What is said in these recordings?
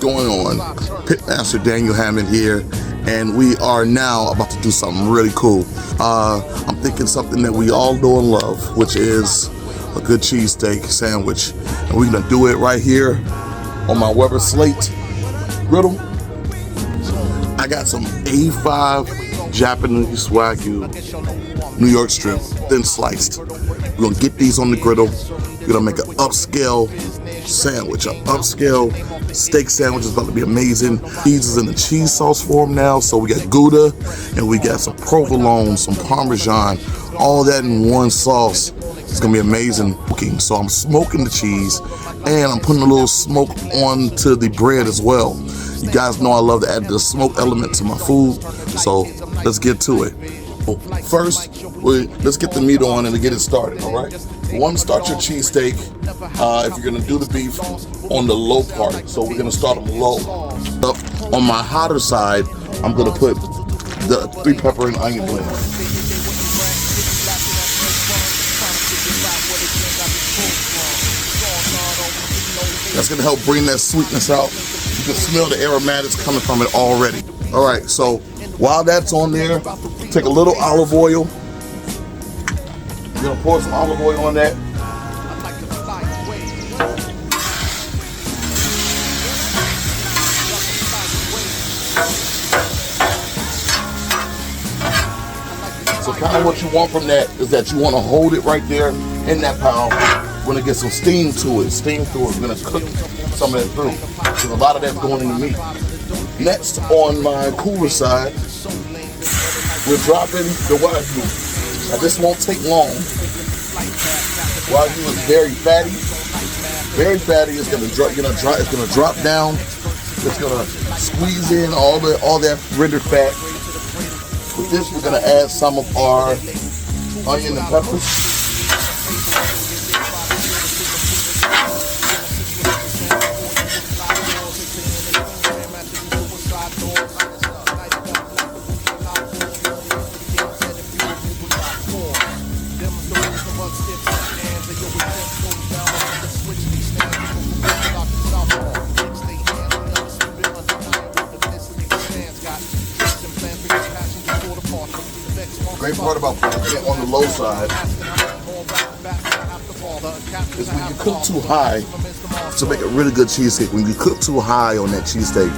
going on? Pitmaster Daniel Hammond here, and we are now about to do something really cool. I'm thinking something that we all know and love, which is a good cheesesteak sandwich. And we're gonna do it right here on my WEBER SLATE Griddle. I got some A5 Japanese Wagyu New York strip, thin sliced. We're gonna get these on the griddle. We're gonna make an upscale sandwich. An upscale steak sandwich is about to be amazing. Cheese is in the cheese sauce form now, so we got Gouda and we got some provolone, some Parmesan, all that in one sauce. It's gonna be amazing cooking. So I'm smoking the cheese and I'm putting a little smoke onto the bread as well. You guys know I love to add the smoke element to my food, so let's get to it. First, let's get the meat on and get it started, all right? You want to start your cheesesteak, if you're gonna do the beef, on the low part. So we're gonna start them low. On my hotter side, I'm gonna put the 3 pepper and onion blend. That's gonna help bring that sweetness out. You can smell the aromatics coming from it already. All right, so while that's on there, take a little olive oil. You're gonna pour some olive oil on that. So kind of what you want from that is that you want to hold it right there in that pile. We're gonna get some steam to it. Steam through it. We're gonna cook some of that through. Because a lot of that's going in the meat. Next, on my cooler side, we're dropping the Wagyu. Now this won't take long. Wagyu is very fatty. Very fatty. It's gonna drop down. It's gonna squeeze in all that rendered fat. With this, we're gonna add some of our onion and peppers. Great part about putting it on the low side is when you cook too high, to make a really good cheesesteak, when you cook too high on that cheesesteak,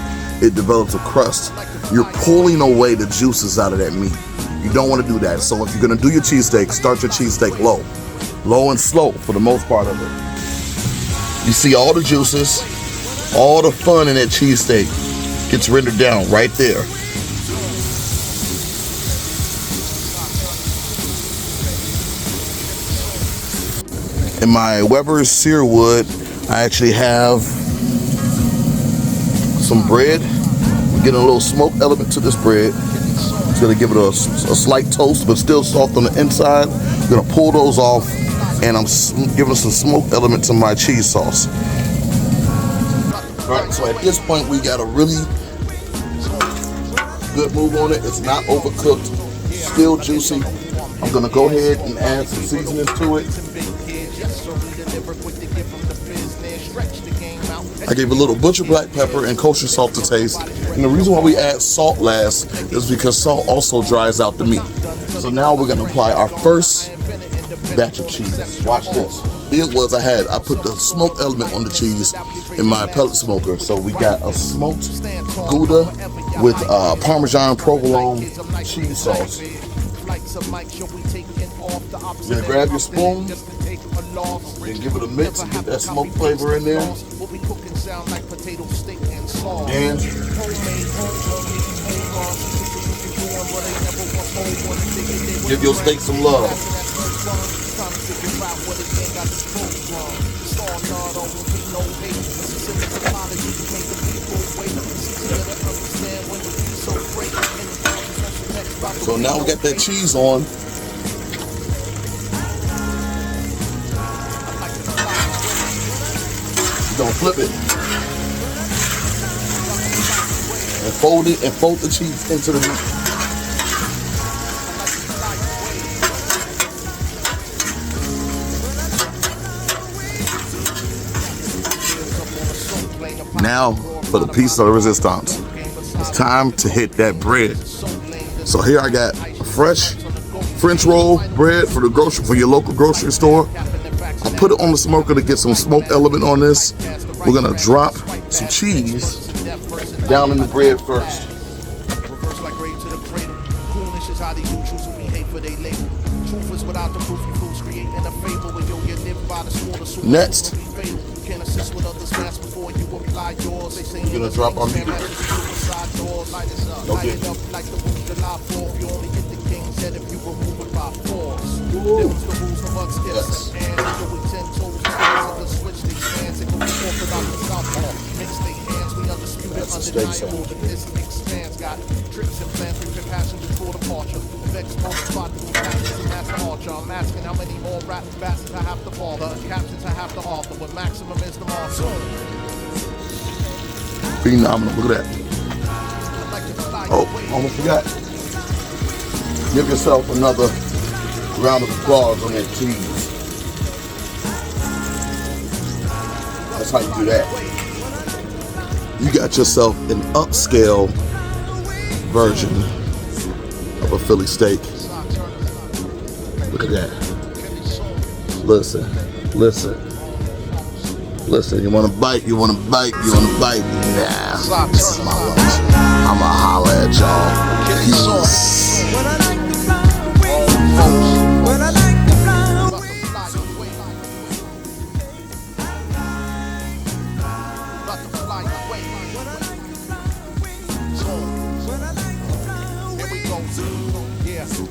it develops a crust. You're pulling away the juices out of that meat. You don't want to do that. So if you're going to do your cheesesteak, start your cheesesteak low. Low and slow for the most part of it. You see all the juices, all the fun in that cheesesteak gets rendered down right there. In my Weber sear wood, I actually have some bread. We're getting a little smoke element to this bread. It's gonna give it a slight toast, but still soft on the inside. I'm gonna pull those off, and I'm giving some smoke element to my cheese sauce. All right, so at this point, we got a really good move on it. It's not overcooked, still juicy. I'm gonna go ahead and add some seasonings to it. I gave a little butcher black pepper and kosher salt to taste. And the reason why we add salt last is because salt also dries out the meat. So now we're gonna apply our first batch of cheese. Watch this. I put the smoked element on the cheese in my pellet smoker. So we got a smoked Gouda with Parmesan provolone cheese sauce. You're gonna grab your spoon and give it a mix and get that smoked flavor in there. And give your steak some love. So now we got that cheese on. We're gonna flip it and fold it and fold the cheese into the meat. Now for the piece de resistance. It's time to hit that bread. So here I got a fresh French roll bread for your local grocery store. I put it on the smoker to get some smoke element on this. We're gonna drop some cheese down in the bread first. Next, we're gonna drop our meat. Okay. Yes. That's a steak sandwich. I'm asking how many more rap bastards I have to bother, captions I have to author, when maximum is the monster. Phenomenal, look at that. Oh, almost forgot. Give yourself another round of applause on that cheese. That's how you do that. You got yourself an upscale version of a Philly steak. Look at that. Listen. You want to bite? Nah, this is my lunch. I'ma holla at y'all. Peace.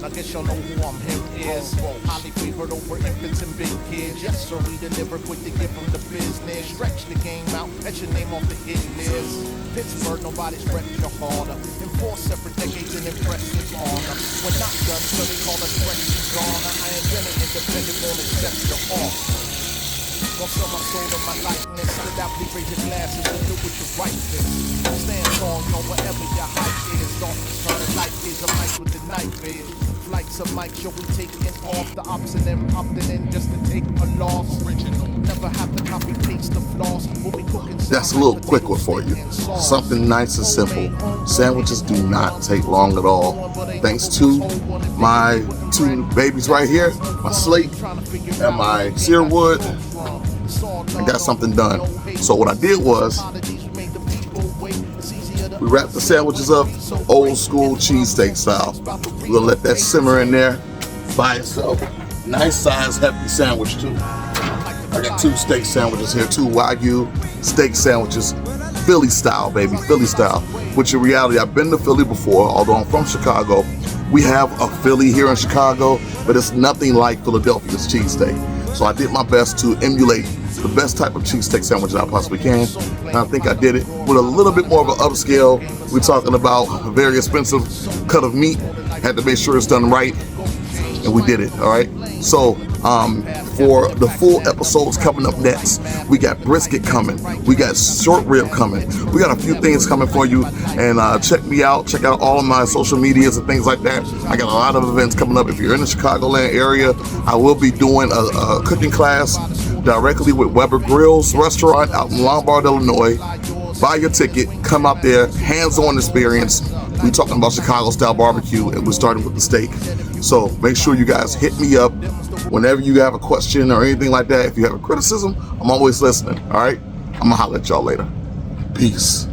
I guess y'all know who I'm him is. Highly favored over infants and big kids. Yes, sir, we deliver quick to give them the business. Stretch the game out, at your name off the hit list. Pittsburgh, nobody's repped you harder. In 4 separate decades, an impressive honor. When not done, so they call us fresh and gone. I ain't been an independent, won't accept your offer. Won't sell my soul to my likeness. Without please raise your glasses and do what your right is. Stand strong, know wherever your height is. Darkness from the light is a mic with the knife is. Flights of mics, yo, we taking off the ops and them opting in just to take a loss. Original, never have to copy paste the floss. We'll be cooking. That's a little quick one for you. Something nice and simple. Sandwiches do not take long at all. Thanks to my 2 babies right here, my Slate and my Searwood. I got something done. So what I did was, we wrapped the sandwiches up old school cheesesteak style. We're gonna let that simmer in there by itself. Nice size hefty sandwich too. I got 2 steak sandwiches here, 2 Wagyu steak sandwiches, Philly style, baby, Philly style. Which in reality, I've been to Philly before, although I'm from Chicago. We have a Philly here in Chicago, but it's nothing like Philadelphia's cheesesteak. So I did my best to emulate the best type of cheesesteak sandwich that I possibly can. And I think I did it with a little bit more of an upscale. We're talking about a very expensive cut of meat. Had to make sure it's done right. And we did it, all right? So for the full episodes coming up next, we got brisket coming. We got short rib coming. We got a few things coming for you. And check me out. Check out all of my social medias and things like that. I got a lot of events coming up. If you're in the Chicagoland area, I will be doing a cooking class directly with Weber Grill's restaurant out in Lombard, Illinois. Buy your ticket, come out there, hands-on experience. We're talking about Chicago-style barbecue, and we're starting with the steak. So make sure you guys hit me up whenever you have a question or anything like that. If you have a criticism, I'm always listening, all right? I'm gonna holler at y'all later. Peace.